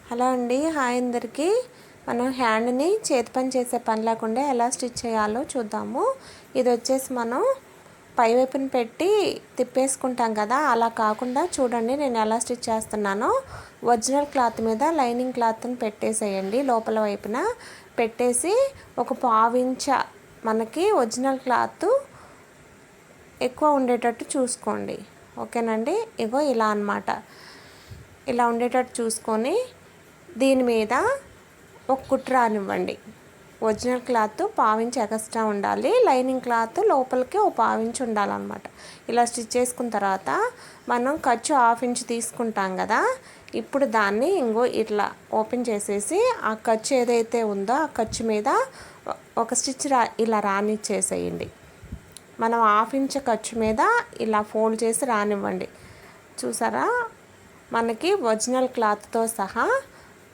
Hello అండి, hi అందరికీ. మనం హ్యాండ్ని చేతి పని చేసే పని లేకుండా ఎలా స్టిచ్ చేయాలో చూద్దాము. ఇది వచ్చేసి మనం పైవైపున పెట్టి తిప్పేసుకుంటాం కదా, అలా కాకుండా చూడండి నేను ఎలా స్టిచ్ చేస్తున్నానో. ఒరిజినల్ క్లాత్ మీద లైనింగ్ క్లాత్ని పెట్టేసేయండి. లోపల వైపున పెట్టేసి ఒక పావించ మనకి ఒరిజినల్ క్లాత్ ఎక్కువ ఉండేటట్టు చూసుకోండి. ఓకేనండి, ఇగో ఇలా అన్నమాట. ఇలా ఉండేటట్టు చూసుకొని దీని మీద ఒక కుట్టు రానివ్వండి. ఒరిజినల్ క్లాత్ పావించి ఎక్స్ట్రా ఉండాలి, లైనింగ్ క్లాత్ లోపలికి ఒక పావించి ఉండాలన్నమాట. ఇలా స్టిచ్ చేసుకున్న తర్వాత మనం ఖర్చు 1/2 ఇంచ్ తీసుకుంటాం కదా, ఇప్పుడు దాన్ని ఇంకో ఇట్లా ఓపెన్ చేసేసి ఆ ఖర్చు ఏదైతే ఉందో ఆ ఖర్చు మీద ఒక స్టిచ్ ఇలా రానిచ్చేసేయండి. మనం 1/2 ఇంచ్ ఖర్చు మీద ఇలా ఫోల్డ్ చేసి రానివ్వండి. చూసారా, మనకి ఒరిజినల్ క్లాత్తో సహా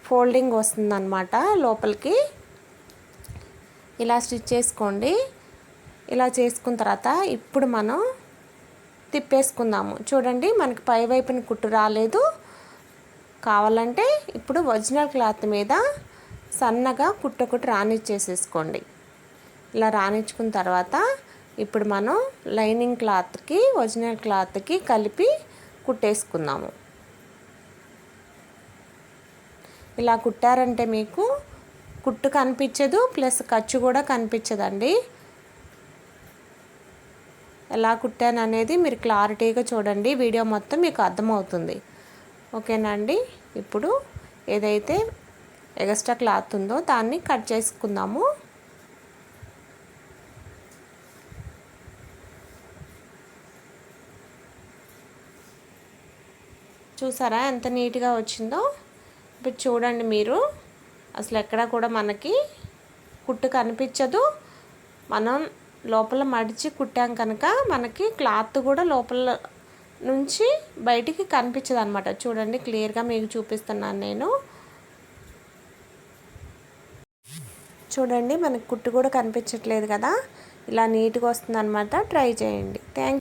ఫోల్డింగ్ వస్తుందన్నమాట లోపలికి. ఇలా స్టిచ్ చేసుకోండి. ఇలా చేసుకున్న తర్వాత ఇప్పుడు మనం తిప్పేసుకుందాము. చూడండి, మనకి పై వైపున కుట్టు రాలేదు. కావాలంటే ఇప్పుడు ఒరిజినల్ క్లాత్ మీద సన్నగా కుట్టు రానిచ్చేసేసుకోండి. ఇలా రానిచ్చుకున్న తర్వాత ఇప్పుడు మనం లైనింగ్ క్లాత్కి ఒరిజినల్ క్లాత్కి కలిపి కుట్టేసుకుందాము. ఇలా కుట్టారంటే మీకు కుట్టు కనిపించదు, ప్లస్ ఖర్చు కూడా కనిపించదండి. ఎలా కుట్టాను అనేది మీరు క్లారిటీగా చూడండి, వీడియో మొత్తం మీకు అర్థమవుతుంది. ఓకేనా అండి, ఇప్పుడు ఏదైతే ఎక్స్ట్రా క్లాత్ ఉందో దాన్ని కట్ చేసుకుందాము. చూసారా ఎంత నీట్గా వచ్చిందో. ఇప్పుడు చూడండి, మీరు అసలు ఎక్కడ కూడా మనకి కుట్టు కనిపించదు. మనం లోపల మడిచి కుట్టాం కనుక మనకి క్లాత్ కూడా లోపల నుంచి బయటికి కనిపించదు అనమాట. చూడండి, క్లియర్గా మీకు చూపిస్తున్నాను నేను. చూడండి, మనకి కుట్టు కూడా కనిపించట్లేదు కదా. ఇలా నీట్గా వస్తుంది అనమాట. ట్రై చేయండి. థ్యాంక్